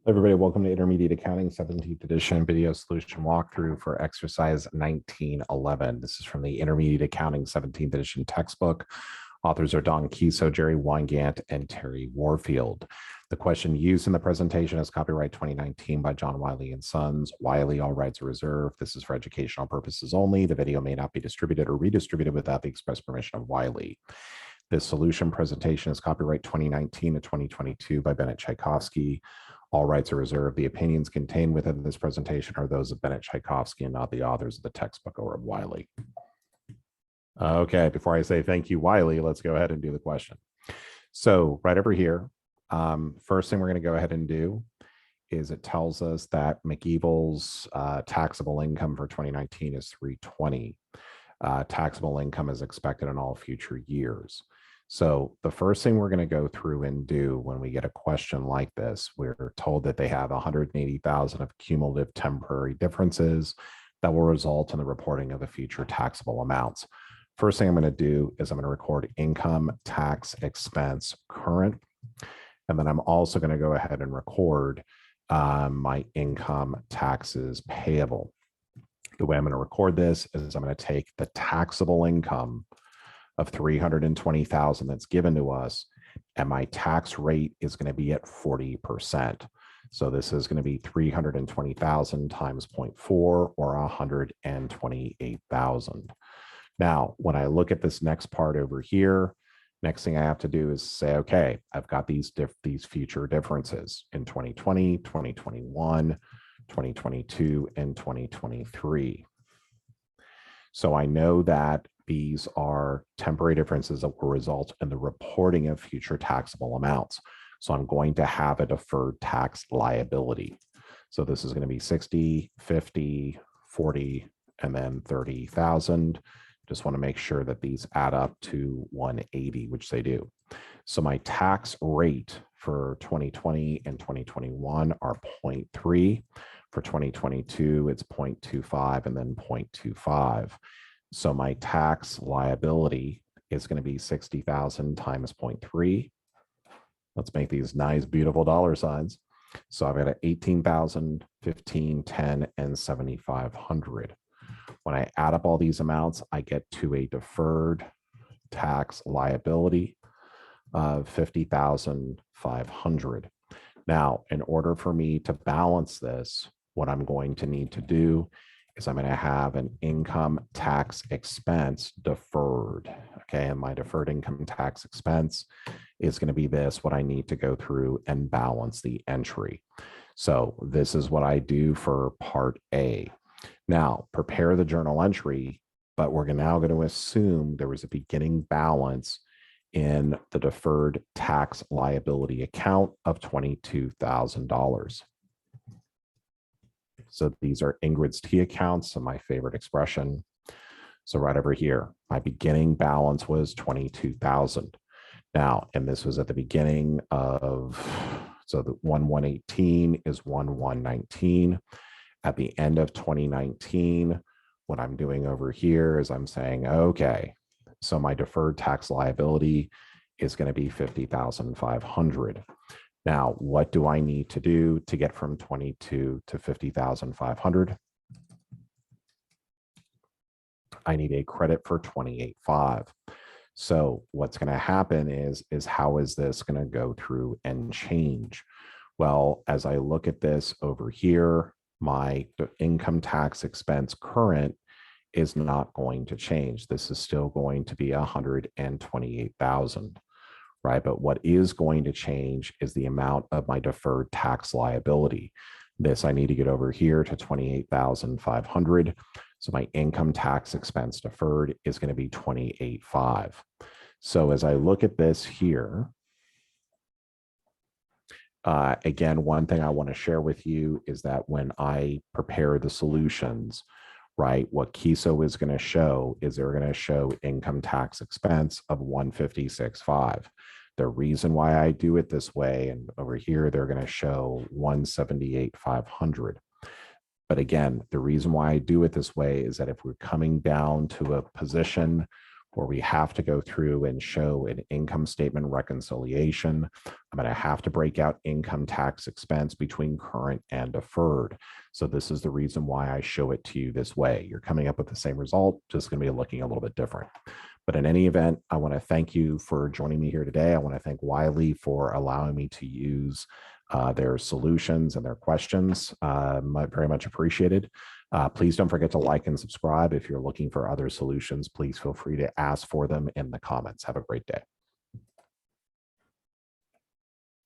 Everybody, welcome to Intermediate Accounting 17th edition video solution walkthrough for exercise 1911. This is from the Intermediate Accounting 17th edition textbook. Authors are Don Kiso, Jerry Weingant, and Terry Warfield. The question used in the presentation is copyright 2019 by John Wiley and Sons. Wiley, all rights are reserved. This is for educational purposes only. The video may not be distributed or redistributed without the express permission of Wiley. This solution presentation is copyright 2019 to 2022 by Bennett Tchaikovsky. All rights are reserved. The opinions contained within this presentation are those of Bennett Tchaikovsky and not the authors of the textbook or of Wiley. Okay, before I say thank you, Wiley, let's go ahead and do the question. So right over here, first thing we're going to go ahead and do is it tells us that McEvil's taxable income for 2019 is $320. Taxable income is expected in all future years. So the first thing we're going to go through and do when we get a question like this, we're told that they have 180,000 of cumulative temporary differences that will result in the reporting of the future taxable amounts. First thing I'm going to do is I'm going to record income tax expense current. And then I'm also going to go ahead and record my income taxes payable. The way I'm going to record this is I'm going to take the taxable income of 320,000 that's given to us, and my tax rate is going to be at 40%. So this is going to be 320,000 times 0.4 or 128,000. Now, when I look at this next part over here, next thing I have to do is say, okay, I've got these future differences in 2020, 2021, 2022, and 2023. So I know that these are temporary differences that will result in the reporting of future taxable amounts. So I'm going to have a deferred tax liability. So this is going to be 60, 50, 40, and then 30,000. Just want to make sure that these add up to 180, which they do. So my tax rate for 2020 and 2021 are 0.3. For 2022, it's 0.25 and then 0.25. So my tax liability is going to be 60,000 times 0.3. Let's make these nice, beautiful dollar signs. So I've got 18,000, 15, 10, and 7,500. When I add up all these amounts, I get to a deferred tax liability of 50,500. Now, in order for me to balance this, what I'm going to need to do is I'm going to have an income tax expense deferred. Okay, and my deferred income tax expense is going to be this, what I need to go through and balance the entry. So this is what I do for part A. Now, prepare the journal entry, but we're now going to assume there was a beginning balance in the deferred tax liability account of $22,000. So these are Ingrid's T accounts, so my favorite expression. So right over here, my beginning balance was 22,000. Now, and this was at the beginning of, so the 1/118 is 1/119. At the end of 2019, what I'm doing over here is I'm saying, okay, so my deferred tax liability is going to be 50,500. Now, what do I need to do to get from 22 to 50,500? I need a credit for 28.5. So what's going to happen is how is this going to go through and change? Well, as I look at this over here, my income tax expense current is not going to change. This is still going to be 128,000. Right? But what is going to change is the amount of my deferred tax liability. This I need to get over here to 28,500. So my income tax expense deferred is going to be 28.5. So as I look at this here, again, one thing I want to share with you is that when I prepare the solutions, right, what Kiso is going to show is they're going to show income tax expense of 156.5. The reason why I do it this way, and over here, they're going to show 178,500. But again, the reason why I do it this way is that if we're coming down to a position where we have to go through and show an income statement reconciliation. I'm going to have to break out income tax expense between current and deferred. So this is the reason why I show it to you this way. You're coming up with the same result, just going to be looking a little bit different. But in any event, I want to thank you for joining me here today. I want to thank Wiley for allowing me to use their solutions and their questions. Very much appreciated. Please don't forget to like and subscribe. If you're looking for other solutions, please feel free to ask for them in the comments. Have a great day.